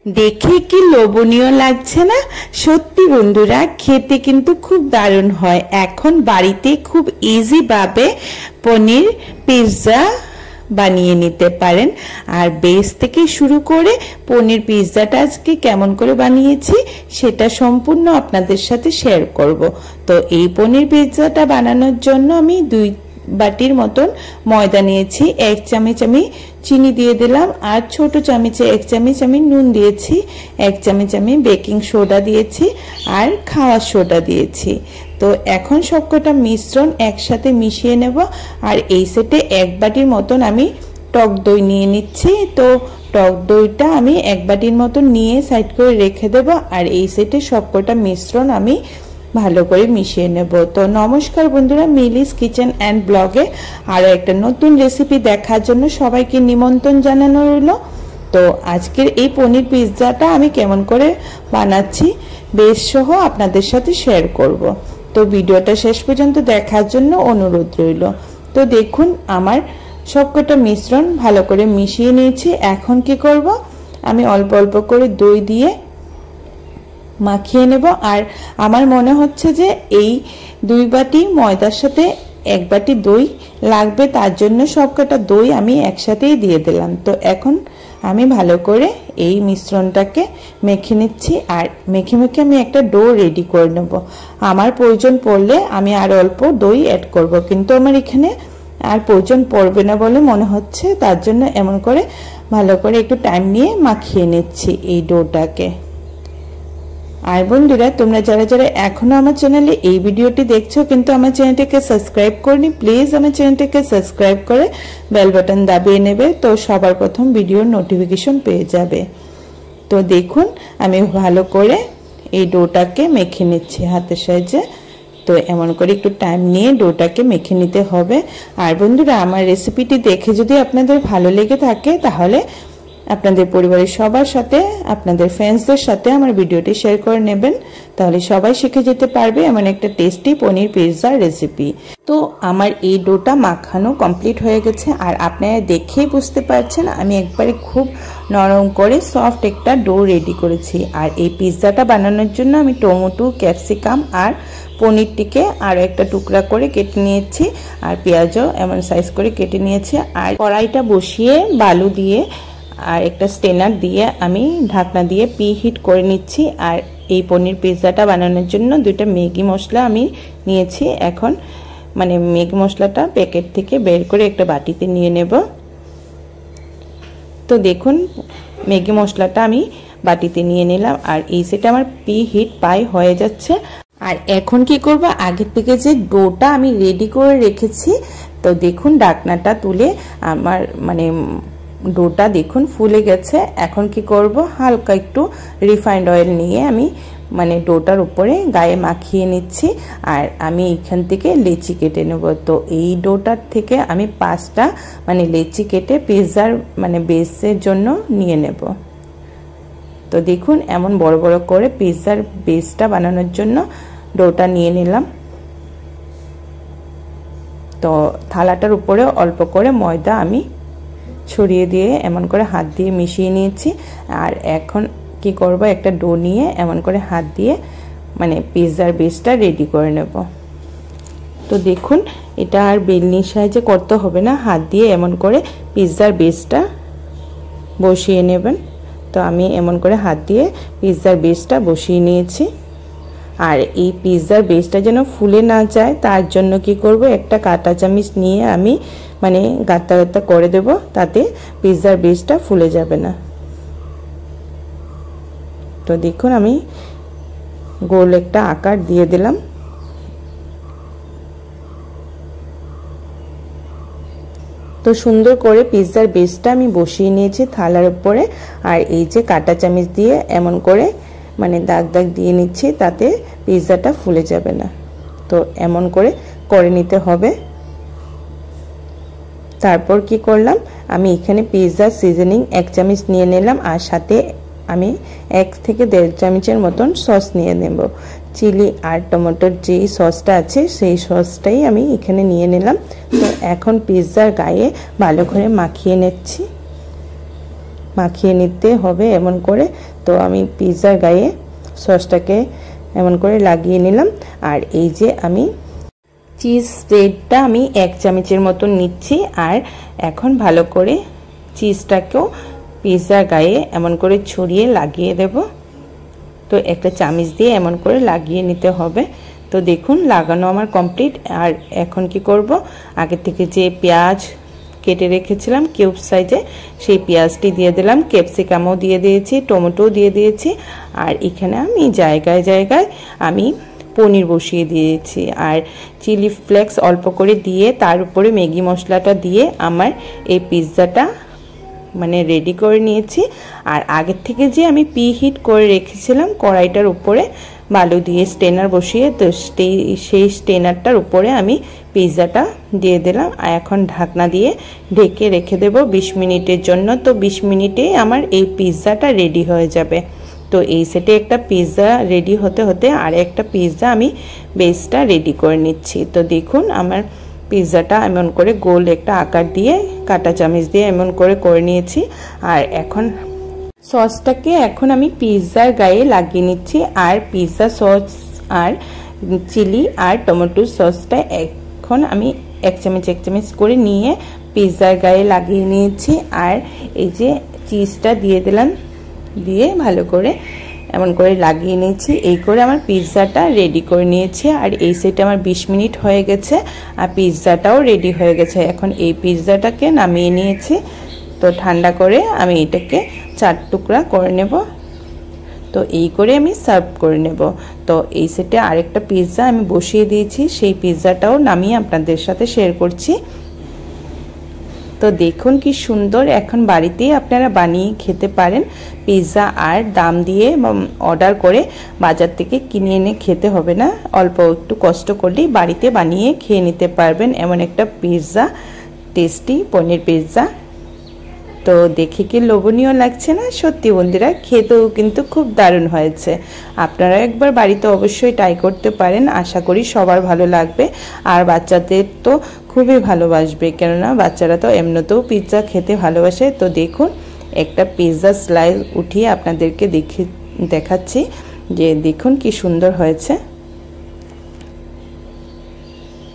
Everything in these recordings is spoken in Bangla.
দেখে কি লোভনীয় লাগছে না? সত্যি বন্ধুরা, খেতে কিন্তু খুব দারুণ হয়। এখন বাড়িতে খুব ইজি ভাবে পনির পিৎজা বানিয়ে নিতে পারেন। আর বেস থেকে শুরু করে পনির পিৎজাটা আজকে কেমন করে বানিয়েছি সেটা সম্পূর্ণ আপনাদের সাথে শেয়ার করব। তো এই পনির পিৎজাটা বানানোর জন্য আমি 2 বাটির মতন ময়দা নিয়েছি। 1 চামচ আমি চিনি দিয়ে দিলাম, আর ছোট চামচে 1 চামচ আমি নুন দিয়েছি, 1 চামচ আমি বেকিং সোডা দিয়েছি, আর খাওয়ার সোডা দিয়েছি। তো এখন সবকটা মিশ্রণ একসাথে মিশিয়ে নেব। আর এই সেটে 1 বাটির মতন আমি টক দই নিয়ে নিচ্ছি। তো টক দইটা আমি 1 বাটির মতন নিয়ে সাইড করে রেখে দেব। আর এই সেটে সবকটা মিশ্রণ আমি ভালো করে মিশিয়ে নেব। তো নমস্কার বন্ধুরা, মিলিস কিচেন অ্যান্ড ব্লগে আরও একটা নতুন রেসিপি দেখার জন্য সবাইকে নিমন্ত্রণ জানানো রইল। তো আজকের এই পনির পিৎজাটা আমি কেমন করে বানাচ্ছি বেস সহ আপনাদের সাথে শেয়ার করব। তো ভিডিওটা শেষ পর্যন্ত দেখার জন্য অনুরোধ রইল। তো দেখুন, আমার সবকটা মিশ্রণ ভালো করে মিশিয়ে নিয়েছি। এখন কি করব, আমি অল্প অল্প করে দই দিয়ে মাখিয়ে নেব। আর আমার মনে হচ্ছে যে এই 2 বাটি ময়দার সাথে 1 বাটি দই লাগবে, তার জন্য সবকটা দই আমি একসাথেই দিয়ে দিলাম। তো এখন আমি ভালো করে এই মিশ্রণটাকে মেখে নিচ্ছি। আর মেখে মেখে আমি একটা ডো রেডি করে নেব। আমার প্রয়োজন পড়লে আমি আর অল্প দই অ্যাড করব, কিন্তু আমার এখানে আর প্রয়োজন পড়বে না বলে মনে হচ্ছে, তার জন্য এমন করে ভালো করে একটু টাইম নিয়ে মাখিয়ে নিচ্ছি এই ডোটাকে। আর বন্ধুরা, তোমরা যারা যারা এখনো আমার চ্যানেলে এই ভিডিওটি দেখছো কিন্তু আমার চ্যানেলটাকে সাবস্ক্রাইব করনি, প্লিজ আমার চ্যানেলটাকে সাবস্ক্রাইব করে বেল বাটন দাবিয়ে নেবে। তো সবার প্রথম ভিডিওর নোটিফিকেশন পেয়ে যাবে। তো দেখুন, আমি ভালো করে এই ডোটাকে মেখে নিচ্ছি হাতের সাহায্যে। তো এমন করে একটু টাইম নিয়ে ডোটাকে মেখে নিতে হবে। আর বন্ধুরা, আমার রেসিপিটি দেখে যদি আপনাদের ভালো লেগে থাকে তাহলে আপনাদের পরিবারের সবার সাথে, আপনাদের ফ্রেন্ডসদের সাথে আমার ভিডিওটি শেয়ার করে নেবেন। তাহলে সবাই শিখে যেতে পারবে এমন একটা টেস্টি পনির পিৎজা রেসিপি। তো আমার এই ডোটা মাখানো কমপ্লিট হয়ে গেছে। আর আপনারা দেখেই বুঝতে পারছেন আমি একবারে খুব নরম করে সফট একটা ডো রেডি করেছি। আর এই পিৎজাটা বানানোর জন্য আমি টমেটো, ক্যাপসিকাম আর পনিরটিকে আরও একটা টুকরা করে কেটে নিয়েছি। আর পেঁয়াজও এমন সাইজ করে কেটে নিয়েছি। আর কড়াইটা বসিয়ে বালু দিয়ে আর একটা স্টেনার দিয়ে আমি ঢাকনা দিয়ে প্রিহিট করে নিচ্ছি। আর এই পনির পিৎজাটা বানানোর জন্য 2টা ম্যাগি মশলা আমি নিয়েছি। এখন ম্যাগি মশলাটা প্যাকেট থেকে বের করে একটা বাটিতে নিয়ে নেব। তো দেখুন, ম্যাগি মশলাটা আমি বাটিতে নিয়ে নিলাম। আর এই সেটা আমার প্রিহিট হয়ে যাচ্ছে। আর এখন কি করব, আগে থেকে যে ডোটা আমি রেডি করে রেখেছি, তো দেখুন ঢাকনাটা তুলে আমার ডোটা দেখুন ফুলে গেছে। এখন কি করব, হালকা একটু রিফাইন্ড অয়েল নিয়ে আমি ডোটার উপরে গায়ে মাখিয়ে নিচ্ছি। আর আমি এখান থেকে লেচি কেটে নেব। তো এই ডোটার থেকে আমি 5টা লেচি কেটে পিৎজার বেসের জন্য নিয়ে নেব। তো দেখুন, এমন বড় বড় করে পিৎজার বেসটা বানানোর জন্য ডোটা নিয়ে নিলাম। তো থালাটার উপরে অল্প করে ময়দা আমি ছড়িয়ে দিয়ে এমন করে হাত দিয়ে মিশিয়ে নিয়েছি। আর এখন কি করব, একটা ডো নিয়ে এমন করে হাত দিয়ে পিৎজার বেসটা রেডি করে নেব। তো দেখুন, এটা আর বেলনির সাহায্যে করতে হবে না, হাত দিয়ে এমন করে পিৎজার বেসটা বসিয়ে নেবেন। তো আমি এমন করে হাত দিয়ে পিৎজার বেসটা বসিয়ে নিয়েছি। আর এই পিৎজার বেসটা যেন ফুলে না যায় তার জন্য কি করব, একটা কাঁটা চামচ নিয়ে আমি গাঁথা গাঁথা করে দেব, তাতে পিৎজার বেসটা ফুলে যাবে না। তো দেখুন, আমি গোল একটা আকার দিয়ে দিলাম। তো সুন্দর করে পিৎজার বেসটা আমি বসিয়ে নিয়েছি থালার উপরে। আর এই যে কাঁটা চামচ দিয়ে এমন করে দাগ দাগ দিয়ে নিচ্ছি, তাতে পিৎজাটা ফুলে যাবে না। তো এমন করে নিতে হবে। তারপর কি করলাম, আমি এখানে পিৎজা সিজনিং 1 চামচ নিয়ে নিলাম। আর সাথে আমি 1 থেকে 1.5 চামচের মতন সস নিয়ে নেব। চিলি আর টমেটোর যে সসটা আছে সেই সসটাই আমি এখানে নিয়ে নিলাম। তো এখন পিৎজার গায়ে ভালো করে মাখিয়ে নিচ্ছি। মাখিয়ে নিতে হবে এমন করে। তো আমি পিৎজার গায়ে সসটাকে এমন করে লাগিয়ে নিলাম। আর এই যে আমি চিজ স্প্রেডটা আমি 1 চামচের মতো নিচ্ছি। আর এখন ভালো করে চিজটাকেও পিৎজার গায়ে এমন করে ছড়িয়ে লাগিয়ে দেব। তো একটা চামচ দিয়ে এমন করে লাগিয়ে নিতে হবে। তো দেখুন লাগানো আমার কমপ্লিট। আর এখন কি করব, আগে থেকে যে পেঁয়াজ কেটে রেখেছিলাম কিউব সাইজে, সেই পেঁয়াজটি দিয়ে দিলাম, ক্যাপসিকামও দিয়ে দিয়েছি, টমেটো দিয়ে দিয়েছি। আর এখানে আমি জায়গায় জায়গায় আমি পনির বসিয়ে দিয়েছি। আর চিলি ফ্লেক্স অল্প করে দিয়ে তার উপরে ম্যাগি মশলাটা দিয়ে আমার এই পিৎজাটা মানে রেডি করে নিয়েছি। আর আগের থেকে যে আমি হিট করে রেখেছিলাম কড়াইটার উপরে বালু দিয়ে স্টেনার বসিয়ে, তো সেই স্টেনারটার উপরে আমি পিৎজাটা দিয়ে দিলাম। আর এখন ঢাকনা দিয়ে ঢেকে রেখে দেব 20 মিনিটের জন্য। তো 20 মিনিটে আমার এই পিৎজাটা রেডি হয়ে যাবে। তো এই সেটে একটা পিৎজা রেডি হতে হতে আর একটা পিৎজা আমি বেসটা রেডি করে নিচ্ছি। তো দেখুন আমার পিৎজাটা এমন করে গোল একটা আকার দিয়ে কাঁটা চামচ দিয়ে এমন করে নিয়েছি। আর এখন সসটাকে এখন আমি পিৎজার গায়ে লাগিয়ে নিচ্ছি। আর পিৎজা সস আর চিলি আর টমেটো সসটা এখন আমি 1 চামচ করে নিয়ে পিৎজার গায়ে লাগিয়ে নিয়েছি। আর এই যে চিজটা দিয়ে দিলাম, দিয়ে ভালো করে এমন করে লাগিয়ে নিয়েছি। এই করে আমার পিৎজাটা রেডি করে নিয়েছি। আর এই সেটে আমার 20 মিনিট হয়ে গেছে আর পিৎজাটাও রেডি হয়ে গেছে। এখন এই পিৎজাটাকে নামিয়ে নিয়েছি। তো ঠান্ডা করে আমি এটাকে 4 টুকরা করে নেব। তো এই করে আমি সার্ভ করে নেব। তো এই সেটে আরেকটা পিৎজা আমি বসিয়ে দিয়েছি, সেই পিৎজাটাও নামিয়ে আপনাদের সাথে শেয়ার করছি। তো দেখুন কি সুন্দর, এখন বাড়িতেই আপনারা বানিয়ে খেতে পারেন পিৎজা। আর দাম দিয়ে অর্ডার করে বাজার থেকে কিনে এনে খেতে হবে না, অল্প একটু কষ্ট করলেই বাড়িতে বানিয়ে খেয়ে নিতে পারবেন এমন একটা পিৎজা, টেস্টি পনির পিৎজা। তো দেখে কি লোভনীয় লাগছে না? সত্যি বন্ধুরা খেতেও কিন্তু খুব দারুণ হয়েছে। আপনারা একবার বাড়িতে অবশ্যই ট্রাই করতে পারেন, আশা করি সবার ভালো লাগবে। আর বাচ্চাদের তো খুবই ভালোবাসবে, কেননা বাচ্চারা তো এমনিতেও পিৎজা খেতে ভালোবাসে। তো দেখুন একটা পিৎজা স্লাইস উঠিয়ে আপনাদেরকে দেখাচ্ছি যে দেখুন কি সুন্দর হয়েছে।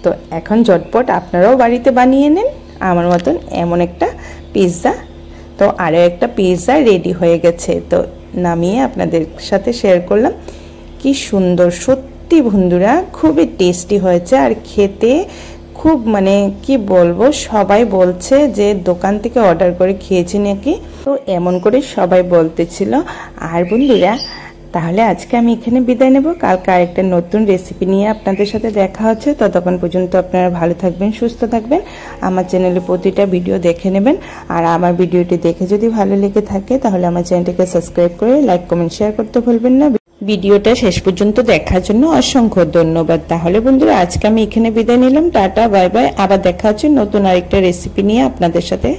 তো এখন ঝটপট আপনারাও বাড়িতে বানিয়ে নেন আমার মতন এমন একটা পিৎজা। তো আরও একটা পিৎজা রেডি হয়ে গেছে, তো নামিয়ে আপনাদের সাথে শেয়ার করলাম। কি সুন্দর, সত্যি বন্ধুরা খুবই টেস্টি হয়েছে। আর খেতে খুব মানে কি বলবো, সবাই বলছে যে দোকান থেকে অর্ডার করে খেয়েছি নাকি, তো এমন করে সবাই বলতেছিল। আর বন্ধুরা তাহলে আজকে আমি এখানে বিদায় নেব। কালকে আরেকটা নতুন রেসিপি নিয়ে আপনাদের সাথে দেখা হচ্ছে। ততক্ষণ পর্যন্ত আপনারা ভালো থাকবেন, সুস্থ থাকবেন। আমার চ্যানেলে প্রতিটা ভিডিও দেখে নেবেন। আর আমার ভিডিওটি দেখে যদি ভালো লেগে থাকে তাহলে আমার চ্যানেলটিকে সাবস্ক্রাইব করে লাইক কমেন্ট শেয়ার করতে ভুলবেন না। ভিডিওটা শেষ পর্যন্ত দেখার জন্য অসংখ্য ধন্যবাদ। তাহলে বন্ধুরা আজকে আমি এখানে বিদায় নিলাম। Tata, bye bye. আবার দেখা হচ্ছে নতুন আরেকটা রেসিপি নিয়ে আপনাদের সাথে।